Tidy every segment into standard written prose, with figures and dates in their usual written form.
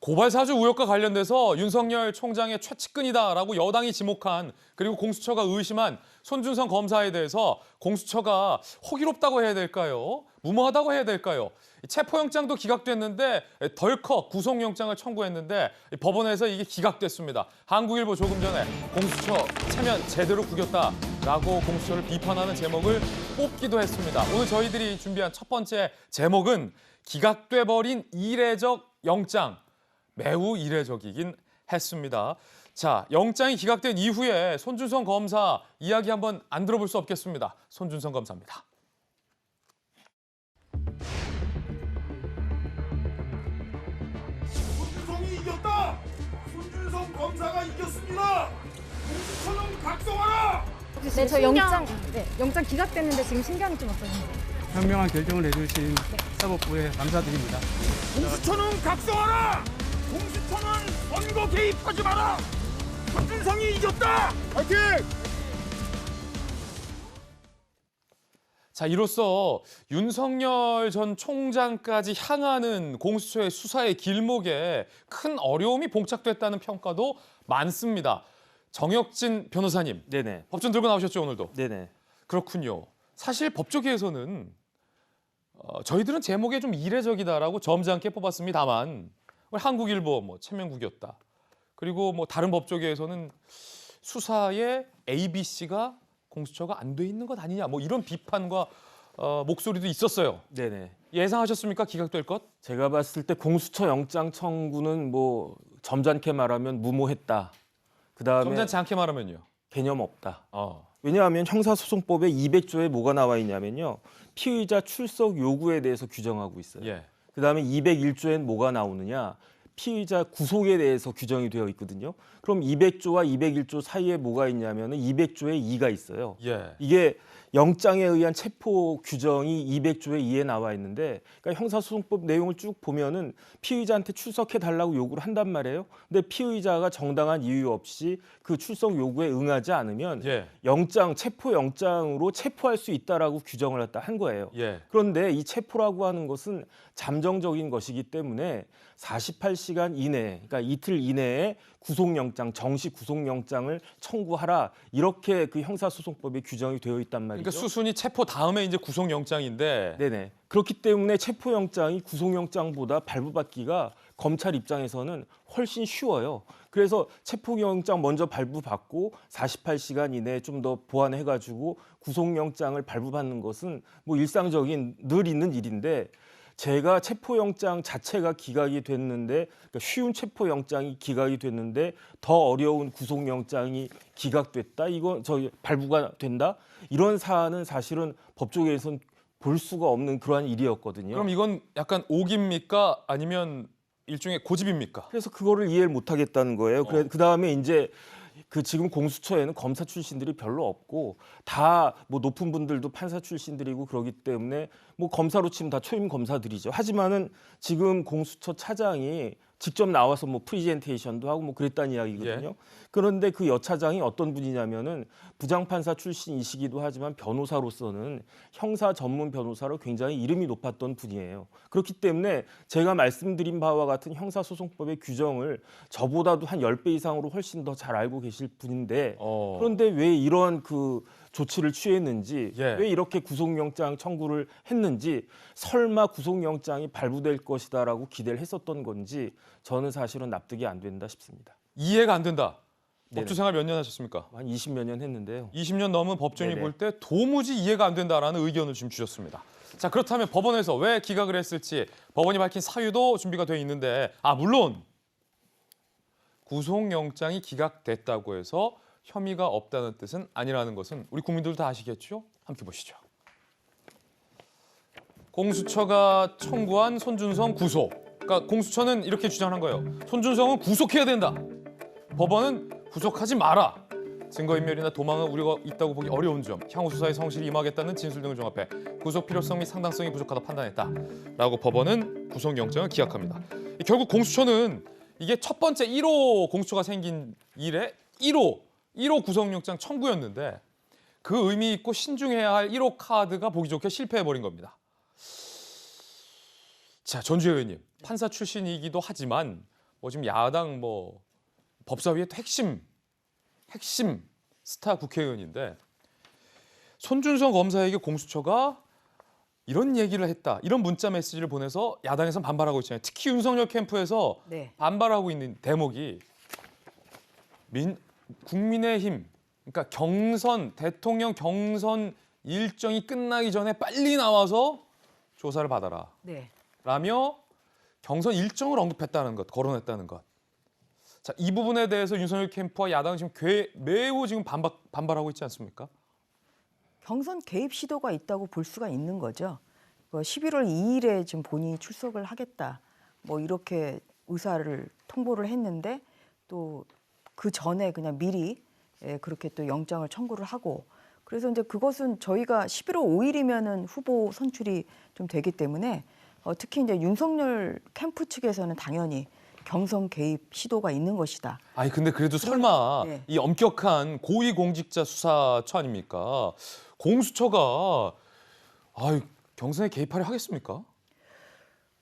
고발 사주 의혹과 관련돼서 윤석열 총장의 최측근이다라고 여당이 지목한 그리고 공수처가 의심한 손준성 검사에 대해서 공수처가 호기롭다고 해야 될까요? 무모하다고 해야 될까요? 체포영장도 기각됐는데 덜컥 구속영장을 청구했는데 법원에서 이게 기각됐습니다. 한국일보 조금 전에 공수처 체면 제대로 구겼다라고 공수처를 비판하는 제목을 뽑기도 했습니다. 오늘 저희들이 준비한 첫 번째 제목은 기각돼 버린 이례적 영장. 매우 이례적이긴 했습니다. 자, 영장이 기각된 이후에 손준성 검사 이야기 한번 안 들어볼 수 없겠습니다. 손준성 검사입니다. 손준성이 이겼다! 손준성 검사가 이겼습니다! 공수처는 각성하라! 네, 저 영장 기각됐는데 지금 신경이 좀 어떠신지. 현명한 결정을 해주신 사법부에 감사드립니다. 공수처는 각성하라! 공수처는 선거 개입하지 마라! 손준성이 이겼다! 파이팅! 자, 이로써 윤석열 전 총장까지 향하는 공수처의 수사의 길목에 큰 어려움이 봉착됐다는 평가도 많습니다. 정혁진 변호사님, 네네. 법전 들고 나오셨죠, 오늘도? 네네. 그렇군요. 사실 법조계에서는 저희들은 제목에 좀 이례적이다라고 점잖게 뽑았습니다만 한국일보 체면국이었다. 그리고 다른 법조계에서는 수사에 ABC가 공수처가 안 돼 있는 것 아니냐 이런 비판과 목소리도 있었어요. 네네. 예상하셨습니까? 기각될 것? 제가 봤을 때 공수처 영장 청구는 점잖게 말하면 무모했다. 그다음에 점잖지 않게 말하면요. 개념 없다. 어. 왜냐하면 형사소송법에 200조에 뭐가 나와 있냐면요. 피의자 출석 요구에 대해서 규정하고 있어요. 예. 그다음에 201조엔 뭐가 나오느냐. 피의자 구속에 대해서 규정이 되어 있거든요. 그럼 200조와 201조 사이에 뭐가 있냐면은 200조에 2가 있어요. 예. 이게 영장에 의한 체포 규정이 200조에 2에 나와 있는데, 그러니까 형사소송법 내용을 쭉 보면은 피의자한테 출석해 달라고 요구를 한단 말이에요. 근데 피의자가 정당한 이유 없이 그 출석 요구에 응하지 않으면 예. 체포 영장으로 체포할 수 있다라고 규정을 갖다 한 거예요. 예. 그런데 이 체포라고 하는 것은 잠정적인 것이기 때문에 48시간 이내, 그러니까 이틀 이내에 구속영장, 정식 구속영장을 청구하라, 이렇게 그 형사소송법에 규정이 되어 있단 말이죠. 그러니까 수순이 체포 다음에 이제 구속영장인데. 네네. 그렇기 때문에 체포영장이 구속영장보다 발부받기가 검찰 입장에서는 훨씬 쉬워요. 그래서 체포영장 먼저 발부받고 48시간 이내에 좀 더 보완해가지고 구속영장을 발부받는 것은 일상적인 늘 있는 일인데, 제가 체포영장 자체가 기각이 됐는데, 그러니까 쉬운 체포영장이 기각이 됐는데 더 어려운 구속영장이 기각됐다, 발부가 된다, 이런 사안은 사실은 법조계에서는 볼 수가 없는 그러한 일이었거든요. 그럼 이건 약간 오기입니까? 아니면 일종의 고집입니까? 그래서 그거를 이해를 못하겠다는 거예요. 그다음에 이제 지금 공수처에는 검사 출신들이 별로 없고 다 높은 분들도 판사 출신들이고 그러기 때문에 검사로 치면 다 초임 검사들이죠. 하지만은 지금 공수처 차장이 직접 나와서 프리젠테이션도 하고 그랬다는 이야기거든요. 예. 그런데 그 여차장이 어떤 분이냐면은 부장판사 출신이시기도 하지만 변호사로서는 형사 전문 변호사로 굉장히 이름이 높았던 분이에요. 그렇기 때문에 제가 말씀드린 바와 같은 형사소송법의 규정을 저보다도 한 10배 이상으로 훨씬 더 잘 알고 계실 분인데, 그런데 왜 이런 조치를 취했는지, 예. 왜 이렇게 구속영장 청구를 했는지, 설마 구속영장이 발부될 것이다라고 기대를 했었던 건지 저는 사실은 납득이 안 된다 싶습니다. 이해가 안 된다. 네네. 법조 생활 몇 년 하셨습니까? 한 20몇 년 했는데요. 20년 넘은 법정이 네네. 볼 때 도무지 이해가 안 된다라는 의견을 지금 주셨습니다. 자, 그렇다면 법원에서 왜 기각을 했을지 법원이 밝힌 사유도 준비가 되어 있는데, 물론 구속영장이 기각됐다고 해서 혐의가 없다는 뜻은 아니라는 것은 우리 국민들도 다 아시겠죠? 함께 보시죠. 공수처가 청구한 손준성 구속. 그러니까 공수처는 이렇게 주장한 거예요. 손준성은 구속해야 된다. 법원은 구속하지 마라. 증거인멸이나 도망의 우려가 있다고 보기 어려운 점, 향후 수사에 성실히 임하겠다는 진술 등을 종합해 구속 필요성 및 상당성이 부족하다 판단했다라고 법원은 구속영장을 기각합니다. 결국 공수처는 이게 첫 번째 1호 공수처가 생긴 이래 1호 구속영장 청구였는데, 그 의미 있고 신중해야 할 1호 카드가 보기 좋게 실패해버린 겁니다. 자, 전주혜 의원님, 판사 출신이기도 하지만 지금 야당 법사위의 핵심 스타 국회의원인데 손준성 검사에게 공수처가 이런 얘기를 했다. 이런 문자 메시지를 보내서 야당에서 반발하고 있잖아요. 특히 윤석열 캠프에서 네. 반발하고 있는 대목이 국민의힘, 그러니까 대통령 경선 일정이 끝나기 전에 빨리 나와서 조사를 받아라. 네. 라며 경선 일정을 언급했다는 것, 거론했다는 것. 자, 이 부분에 대해서 윤석열 캠프와 야당은 지금 매우 지금 반발하고 있지 않습니까? 경선 개입 시도가 있다고 볼 수가 있는 거죠. 11월 2일에 지금 본인이 출석을 하겠다. 이렇게 의사를 통보를 했는데 또 그 전에 그냥 미리 그렇게 또 영장을 청구를 하고 그래서 이제 그것은 저희가 11월 5일이면은 후보 선출이 좀 되기 때문에 특히 이제 윤석열 캠프 측에서는 당연히 경선 개입 시도가 있는 것이다. 아니 근데 그래도 설마 네. 이 엄격한 고위공직자 수사처 아닙니까? 공수처가 경선에 개입하려 하겠습니까?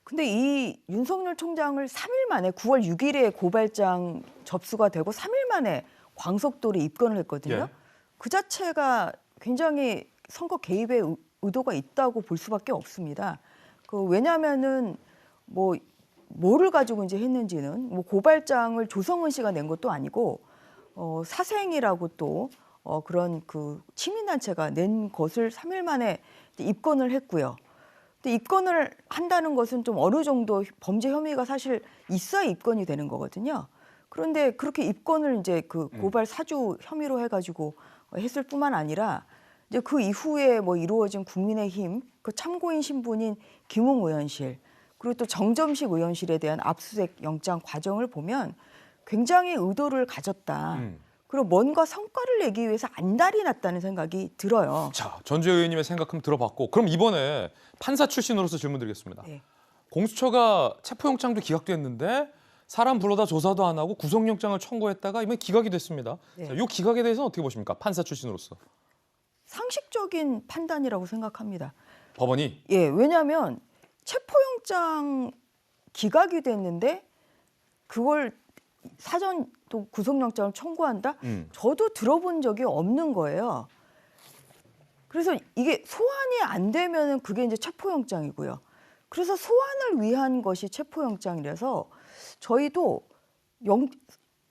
근데 이 윤석열 총장을 3일 만에 9월 6일에 고발장 접수가 되고 3일 만에 광석도로 입건을 했거든요. 예. 그 자체가 굉장히 선거 개입의 의도가 있다고 볼 수밖에 없습니다. 왜냐하면은 뭐를 가지고 이제 했는지는 고발장을 조성은 씨가 낸 것도 아니고 사생이라고 또 그런 그 시민단체가 낸 것을 3일 만에 입건을 했고요. 근데 입건을 한다는 것은 좀 어느 정도 범죄 혐의가 사실 있어야 입건이 되는 거거든요. 그런데 그렇게 입건을 이제 그 고발 사주 혐의로 해가지고 했을 뿐만 아니라 이제 그 이후에 이루어진 국민의힘 그 참고인 신분인 김웅 의원실 그리고 또 정점식 의원실에 대한 압수수색 영장 과정을 보면 굉장히 의도를 가졌다. 그리고 뭔가 성과를 내기 위해서 안달이 났다는 생각이 들어요. 자, 전주혜 의원님의 생각 한번 들어봤고 그럼 이번에 판사 출신으로서 질문드리겠습니다. 네. 공수처가 체포영장도 기각됐는데 사람 불러다 조사도 안 하고 구속영장을 청구했다가 이번에 기각이 됐습니다. 네. 자, 이 기각에 대해서는 어떻게 보십니까? 판사 출신으로서. 상식적인 판단이라고 생각합니다. 법원이 예, 왜냐하면 체포영장 기각이 됐는데 그걸 사전 또 구속영장을 청구한다? 저도 들어본 적이 없는 거예요. 그래서 이게 소환이 안 되면은 그게 이제 체포영장이고요. 그래서 소환을 위한 것이 체포영장이라서 저희도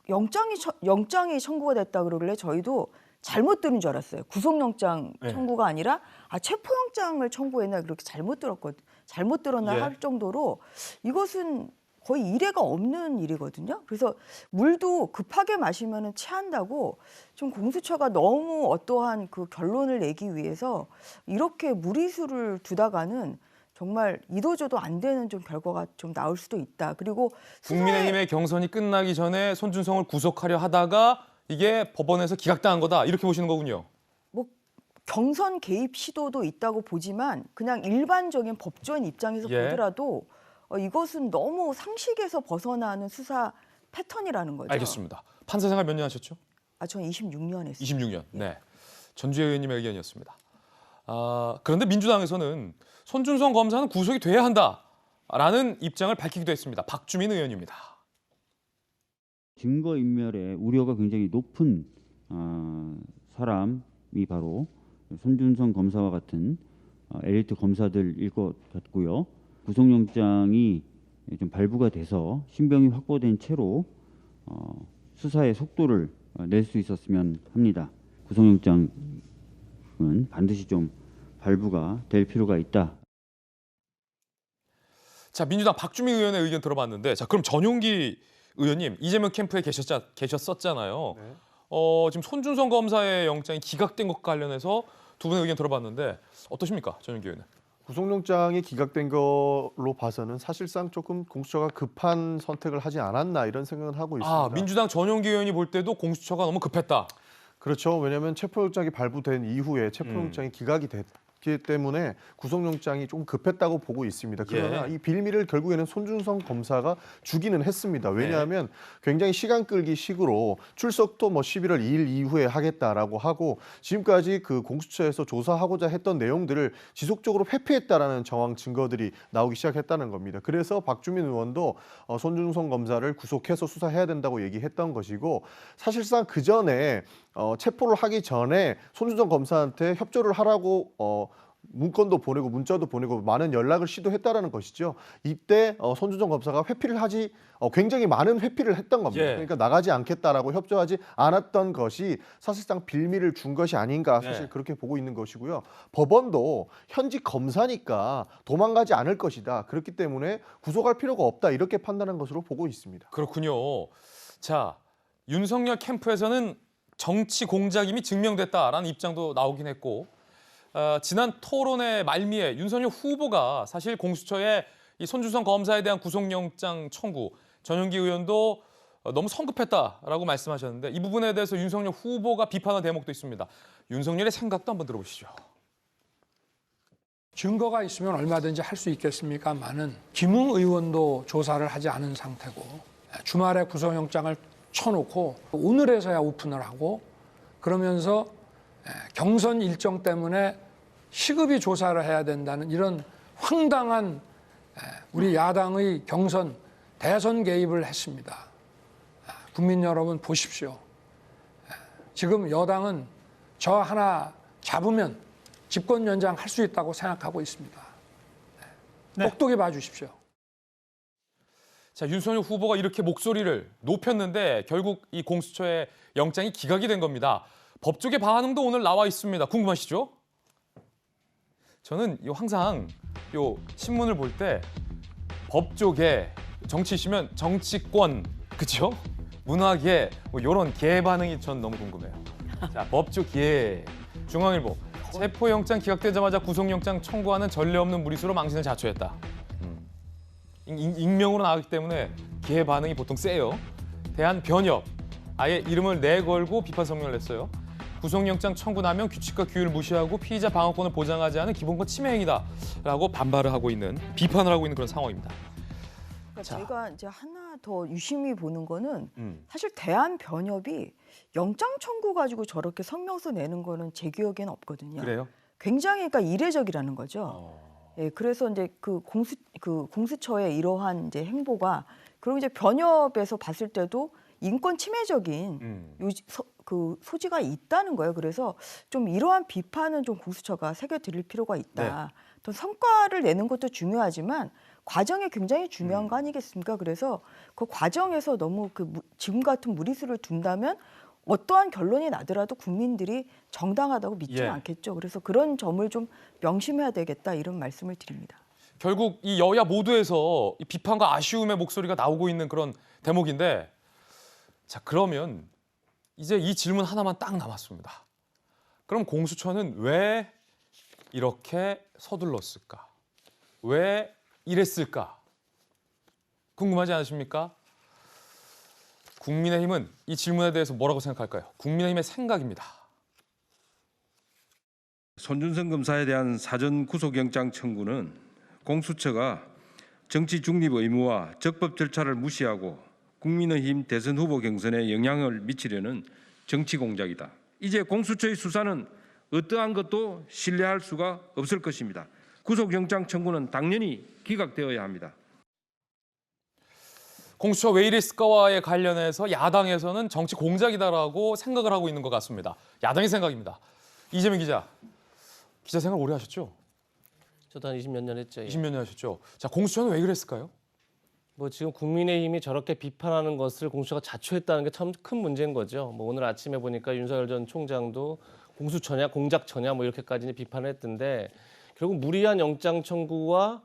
영장이 청구가 됐다 그러길래 저희도 잘못 들은 줄 알았어요. 구속영장 네. 청구가 아니라 체포영장을 청구했나 그렇게 잘못 들었나 예. 할 정도로 이것은 거의 이례가 없는 일이거든요. 그래서 물도 급하게 마시면 체한다고 좀 공수처가 너무 어떠한 그 결론을 내기 위해서 이렇게 무리수를 두다가는 정말 이도저도 안 되는 좀 결과가 좀 나올 수도 있다. 그리고 국민의힘의 경선이 끝나기 전에 손준성을 구속하려 하다가 이게 법원에서 기각당한 거다 이렇게 보시는 거군요. 경선 개입 시도도 있다고 보지만 그냥 일반적인 법조인 입장에서 예. 보더라도 이것은 너무 상식에서 벗어나는 수사 패턴이라는 거죠. 알겠습니다. 판사 생활 몇 년 하셨죠? 저는 26년 했어요. 26년. 네. 전주혜 의원님의 의견이었습니다. 그런데 민주당에서는 손준성 검사는 구속이 돼야 한다라는 입장을 밝히기도 했습니다. 박주민 의원입니다. 증거인멸의 우려가 굉장히 높은 사람이 바로 손준성 검사와 같은 엘리트 검사들일 것 같고요. 구속영장이 좀 발부가 돼서 신병이 확보된 채로 수사의 속도를 낼 수 있었으면 합니다. 구속영장은 반드시 좀 발부가 될 필요가 있다. 자, 민주당 박주민 의원의 의견 들어봤는데 자, 그럼 전용기 의원님 이재명 캠프에 계셨었잖아요. 네. 지금 손준성 검사의 영장이 기각된 것과 관련해서 두 분의 의견 들어봤는데 어떠십니까? 전용기 의원은. 구속영장이 기각된 걸로 봐서는 사실상 조금 공수처가 급한 선택을 하지 않았나 이런 생각을 하고 있습니다. 민주당 전용기 의원이 볼 때도 공수처가 너무 급했다. 그렇죠. 왜냐하면 체포영장이 발부된 이후에 체포영장이 기각이 때문에 구속영장이 좀 급했다고 보고 있습니다. 그러나 이 빌미를 결국에는 손준성 검사가 주기는 했습니다. 왜냐하면 굉장히 시간 끌기 식으로 출석도 뭐 11월 2일 이후에 하겠다라고 하고 지금까지 그 공수처에서 조사하고자 했던 내용들을 지속적으로 회피했다라는 정황 증거들이 나오기 시작했다는 겁니다. 그래서 박주민 의원도 손준성 검사를 구속해서 수사해야 된다고 얘기했던 것이고 사실상 그 전에 체포를 하기 전에 손준성 검사한테 협조를 하라고 문건도 보내고 문자도 보내고 많은 연락을 시도했다라는 것이죠. 이때 손준성 검사가 회피를 하지 굉장히 많은 회피를 했던 겁니다. 그러니까 나가지 않겠다라고 협조하지 않았던 것이 사실상 빌미를 준 것이 아닌가 사실 그렇게 보고 있는 것이고요. 법원도 현직 검사니까 도망가지 않을 것이다. 그렇기 때문에 구속할 필요가 없다. 이렇게 판단한 것으로 보고 있습니다. 그렇군요. 자, 윤석열 캠프에서는 정치 공작임이 증명됐다라는 입장도 나오긴 했고 지난 토론회 말미에 윤석열 후보가 사실 공수처의 이 손준성 검사에 대한 구속영장 청구 전용기 의원도 너무 성급했다라고 말씀하셨는데 이 부분에 대해서 윤석열 후보가 비판한 대목도 있습니다. 윤석열의 생각도 한번 들어보시죠. 증거가 있으면 얼마든지 할 수 있겠습니까만은 김웅 의원도 조사를 하지 않은 상태고 주말에 구속영장을 쳐놓고 오늘에서야 오픈을 하고 그러면서 경선 일정 때문에 시급히 조사를 해야 된다는 이런 황당한 우리 야당의 경선 대선 개입을 했습니다. 국민 여러분 보십시오. 지금 여당은 저 하나 잡으면 집권 연장할 수 있다고 생각하고 있습니다. 똑똑히 봐주십시오. 자, 윤석열 후보가 이렇게 목소리를 높였는데 결국 이 공수처의 영장이 기각이 된 겁니다. 법조계 반응도 오늘 나와 있습니다. 궁금하시죠? 저는 항상 신문을 볼 때 법조계, 정치시면 정치권, 그렇죠? 문화계 뭐 이런 계 반응이 전 너무 궁금해요. 자, 법조계, 중앙일보. 체포영장 기각되자마자 구속영장 청구하는 전례 없는 무리수로 망신을 자초했다. 익명으로 나왔기 때문에 계 반응이 보통 세요. 대한변협, 아예 이름을 내걸고 비판 성명을 냈어요. 구속영장 청구 나면 규칙과 규율을 무시하고 피의자 방어권을 보장하지 않은 기본권 침해 행위다라고 반발을 하고 있는, 비판을 하고 있는 그런 상황입니다. 그러니까 제가 이제 하나 더 유심히 보는 거는 사실 대한변협이 영장 청구 가지고 저렇게 성명서 내는 거는 제 기억에는 없거든요. 그래요? 굉장히 그러니까 이례적이라는 거죠. 예, 그래서 이제 그 공수처의 이러한 이제 행보가 그리고 이제 변협에서 봤을 때도 인권 침해적인 그 소지가 있다는 거예요. 그래서 좀 이러한 비판은 좀 공수처가 새겨드릴 필요가 있다. 또 성과를 내는 것도 중요하지만 과정이 굉장히 중요한 거 아니겠습니까? 그래서 그 과정에서 너무 지금 같은 무리수를 둔다면 어떠한 결론이 나더라도 국민들이 정당하다고 믿지는 않겠죠. 그래서 그런 점을 좀 명심해야 되겠다 이런 말씀을 드립니다. 결국 이 여야 모두에서 이 비판과 아쉬움의 목소리가 나오고 있는 그런 대목인데 자, 그러면 이제 이 질문 하나만 딱 남았습니다. 그럼 공수처는 왜 이렇게 서둘렀을까? 왜 이랬을까? 궁금하지 않으십니까? 국민의힘은 이 질문에 대해서 뭐라고 생각할까요? 국민의힘의 생각입니다. 손준성 검사에 대한 사전 구속영장 청구는 공수처가 정치 중립 의무와 적법 절차를 무시하고 국민의힘 대선 후보 경선에 영향을 미치려는 정치 공작이다. 이제 공수처의 수사는 어떠한 것도 신뢰할 수가 없을 것입니다. 구속영장 청구는 당연히 기각되어야 합니다. 공수처 왜 이랬을까와에 관련해서 야당에서는 정치 공작이다라고 생각을 하고 있는 것 같습니다. 야당의 생각입니다. 이재명 기자, 기자 생활 오래 하셨죠? 저도 한 20몇 년 했죠. 20몇 년 하셨죠. 자, 공수처는 왜 그랬을까요? 뭐 지금 국민의힘이 저렇게 비판하는 것을 공수처가 자초했다는 게 참 큰 문제인 거죠. 뭐 오늘 아침에 보니까 윤석열 전 총장도 공수처냐 공작처냐 뭐 이렇게까지 비판을 했던데 결국 무리한 영장 청구와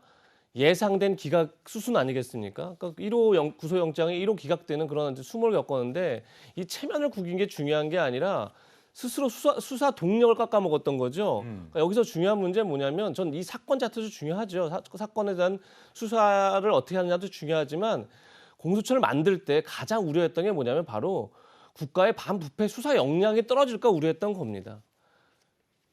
예상된 기각 수순 아니겠습니까? 그러니까 1호 구속영장이 1호 기각되는 그런 수모를 겪었는데 이 체면을 구긴 게 중요한 게 아니라 스스로 수사 동력을 깎아먹었던 거죠. 그러니까 여기서 중요한 문제는 뭐냐면 전 이 사건 자체도 중요하죠. 사건에 대한 수사를 어떻게 하느냐도 중요하지만 공수처를 만들 때 가장 우려했던 게 뭐냐면 바로 국가의 반부패 수사 역량이 떨어질까 우려했던 겁니다.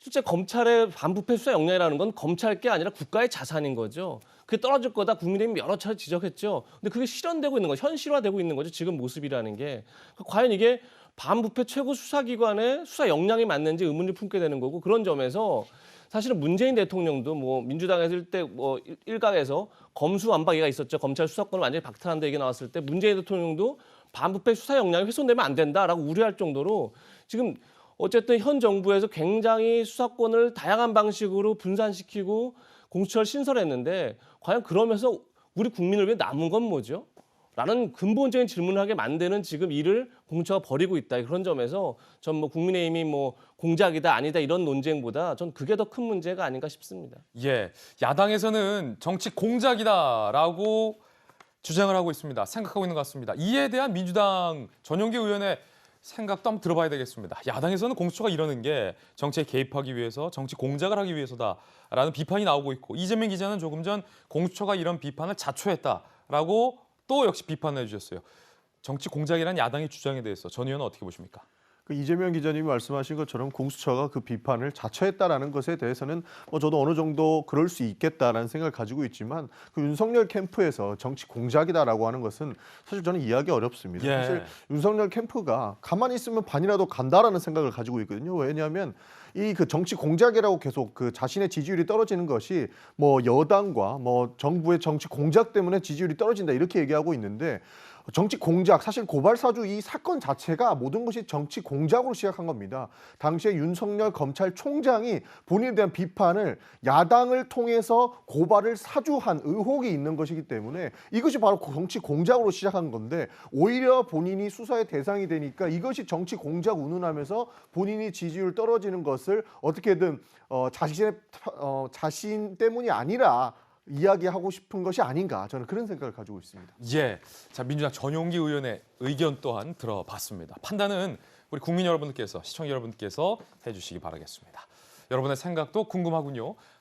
실제 검찰의 반부패 수사 역량이라는 건 검찰 게 아니라 국가의 자산인 거죠. 그게 떨어질 거다 국민의힘이 여러 차례 지적했죠. 근데 그게 실현되고 있는 거, 현실화되고 있는 거죠. 지금 모습이라는 게. 과연 이게 반부패 최고 수사기관의 수사 역량이 맞는지 의문을 품게 되는 거고, 그런 점에서 사실은 문재인 대통령도 뭐 민주당에서 일대 뭐 일각에서 검수완박이가 있었죠. 검찰 수사권을 완전히 박탈한다 얘기 나왔을 때 문재인 대통령도 반부패 수사 역량이 훼손되면 안 된다라고 우려할 정도로 지금 어쨌든 현 정부에서 굉장히 수사권을 다양한 방식으로 분산시키고 공수처를 신설했는데 과연 그러면서 우리 국민을 위해 남은 건 뭐죠? 라는 근본적인 질문을 하게 만드는 지금 일을 공수처가 벌이고 있다. 그런 점에서 전 뭐 국민의힘이 뭐 공작이다 아니다 이런 논쟁보다 전 그게 더 큰 문제가 아닌가 싶습니다. 예, 야당에서는 정치 공작이다라고 주장을 하고 있습니다. 생각하고 있는 것 같습니다. 이에 대한 민주당 전용기 의원의 생각도 한번 들어봐야 되겠습니다. 야당에서는 공수처가 이러는 게 정치에 개입하기 위해서 정치 공작을 하기 위해서다라는 비판이 나오고 있고, 이재명 기자는 조금 전 공수처가 이런 비판을 자초했다라고 또 역시 비판을 해주셨어요. 정치 공작이라는 야당의 주장에 대해서 전 의원은 어떻게 보십니까? 그 이재명 기자님이 말씀하신 것처럼 공수처가 그 비판을 자처했다라는 것에 대해서는 뭐 저도 어느 정도 그럴 수 있겠다라는 생각을 가지고 있지만, 그 윤석열 캠프에서 정치 공작이다라고 하는 것은 사실 저는 이해하기 어렵습니다. 예. 사실 윤석열 캠프가 가만히 있으면 반이라도 간다라는 생각을 가지고 있거든요. 왜냐하면 이 그 정치 공작이라고 계속 그 자신의 지지율이 떨어지는 것이 뭐 여당과 뭐 정부의 정치 공작 때문에 지지율이 떨어진다 이렇게 얘기하고 있는데, 정치 공작, 사실 고발 사주 이 사건 자체가 모든 것이 정치 공작으로 시작한 겁니다. 당시에 윤석열 검찰총장이 본인에 대한 비판을 야당을 통해서 고발을 사주한 의혹이 있는 것이기 때문에 이것이 바로 정치 공작으로 시작한 건데, 오히려 본인이 수사의 대상이 되니까 이것이 정치 공작 운운하면서 본인이 지지율 떨어지는 것을 어떻게든 자신 때문이 아니라 이야기하고 싶은 것이 아닌가, 저는 그런 생각을 가지고 있습니다. 예, 자 민주당 전용기 의원의 의견 또한 들어봤습니다. 판단은 우리 국민 여러분들께서, 시청자 여러분들께서 해주시기 바라겠습니다. 여러분의 생각도 궁금하군요.